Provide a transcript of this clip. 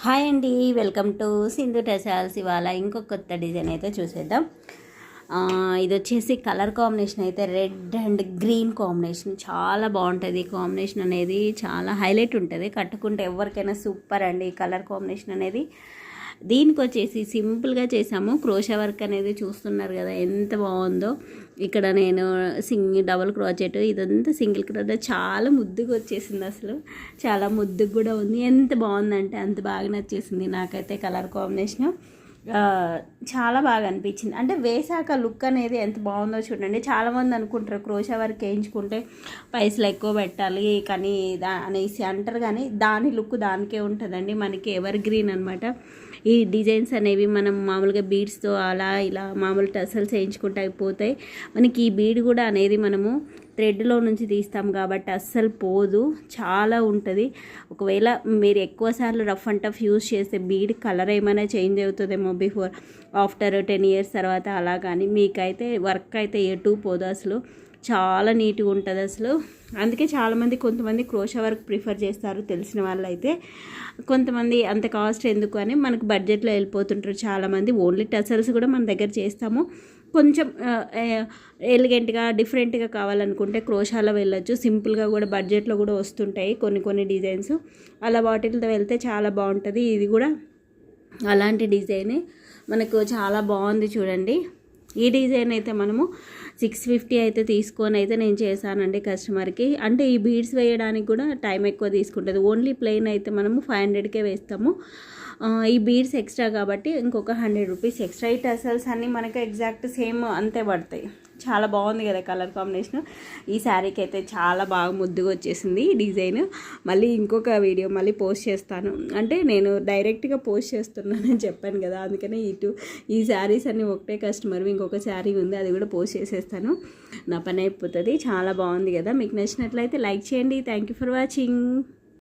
Hi అండి, welcome to Sindhu టెసాల్స్. ఇవాళ ఇంకొక కొత్త డిజైన్ అయితే చూసేద్దాం. ఇది వచ్చేసి కలర్ కాంబినేషన్ అయితే రెడ్ అండ్ గ్రీన్ కాంబినేషన్ చాలా బాగుంటుంది. ఈ కాంబినేషన్ అనేది చాలా హైలైట్ ఉంటుంది, కట్టుకుంటే ఎవరికైనా సూపర్ అండి. ఈ కలర్ కాంబినేషన్ అనేది దీనికి వచ్చేసి సింపుల్గా చేసాము. క్రోషా వర్క్ అనేది చూస్తున్నారు కదా ఎంత బాగుందో. ఇక్కడ నేను డబుల్ క్రోచెట్, ఇదంతా సింగిల్ క్రోచెట్ చాలా ముద్దుగా వచ్చేసింది. అసలు చాలా ముద్దుగా కూడా ఉంది. ఎంత బాగుందంటే అంత బాగా నచ్చేసింది నాకైతే కలర్ కాంబినేషన్. చాలా బాగా అనిపించింది. అంటే వేసాక లుక్ అనేది ఎంత బాగుందో చూడండి. చాలామంది అనుకుంటారు క్రోషా వర్క్ వేయించుకుంటే పైసలు ఎక్కువ పెట్టాలి కానీ అనేసి అంటారు, కానీ దాని లుక్ దానికే ఉంటుందండి. మనకి ఎవర్ గ్రీన్ అనమాట. ఈ డిజైన్స్ అనేవి మనం మామూలుగా బీడ్స్తో అలా ఇలా మామూలు టసల్స్ వేయించుకుంటే అయిపోతాయి. మనకి ఈ బీడ్ కూడా అనేది మనము థ్రెడ్లో నుంచి తీస్తాం కాబట్టి అస్సలు పోదు, చాలా ఉంటుంది. ఒకవేళ మీరు ఎక్కువసార్లు రఫ్ అండ్ టఫ్ యూజ్ చేస్తే బీడ్ కలర్ ఏమైనా చేంజ్ అవుతుందేమో ఆఫ్టర్ 10 years తర్వాత అలా, కానీ మీకైతే వర్క్ అయితే ఎటు పోదు, అసలు చాలా నీట్గా ఉంటుంది అసలు. అందుకే చాలామంది కొంతమంది క్రోషా వర్క్ ప్రిఫర్ చేస్తారు తెలిసిన వాళ్ళు అయితే. కొంతమంది అంత కాస్ట్ ఎందుకు అని మనకు బడ్జెట్లో వెళ్ళిపోతుంటారు చాలామంది. ఓన్లీ టసల్స్ కూడా మన దగ్గర చేస్తాము. కొంచెం ఎలిగెంట్గా డిఫరెంట్గా కావాలనుకుంటే క్రోషాలో వెళ్ళొచ్చు. సింపుల్గా కూడా బడ్జెట్లో కూడా వస్తుంటాయి కొన్ని డిజైన్స్. అలా వాటితో వెళ్తే చాలా బాగుంటుంది. ఇది కూడా అలాంటి డిజైనే, మనకు చాలా బాగుంది చూడండి. ఈ డిజైన్ అయితే మనము 650 అయితే తీసుకొని అయితే నేను చేశానండి కస్టమర్కి. అంటే ఈ బీడ్స్ వేయడానికి కూడా టైం ఎక్కువ తీసుకుంటుంది. ఓన్లీ ప్లెయిన్ అయితే మనము 500కే వేస్తాము. ఈ బీడ్స్ ఎక్స్ట్రా కాబట్టి ఇంకొక 100 రూపీస్ ఎక్స్ట్రా. ఈ టసల్స్ అన్నీ మనకు ఎగ్జాక్ట్ సేమ్ అంతే పడతాయి. చాలా బాగుంది కదా కలర్ కాంబినేషన్. ఈ శారీకి అయితే చాలా బాగా ముద్దుగా వచ్చేసింది ఈ డిజైన్. మళ్ళీ ఇంకొక వీడియో మళ్ళీ పోస్ట్ చేస్తాను. అంటే నేను డైరెక్ట్గా పోస్ట్ చేస్తున్నానని చెప్పాను కదా, అందుకనే ఈ శారీస్ అన్నీ ఒకటే కస్టమర్, ఇంకొక శారీ ఉంది అది కూడా పోస్ట్ చేసేస్తాను. నా పని అయిపోతుంది. చాలా బాగుంది కదా. మీకు నచ్చినట్లయితే లైక్ చేయండి. Thank you for watching.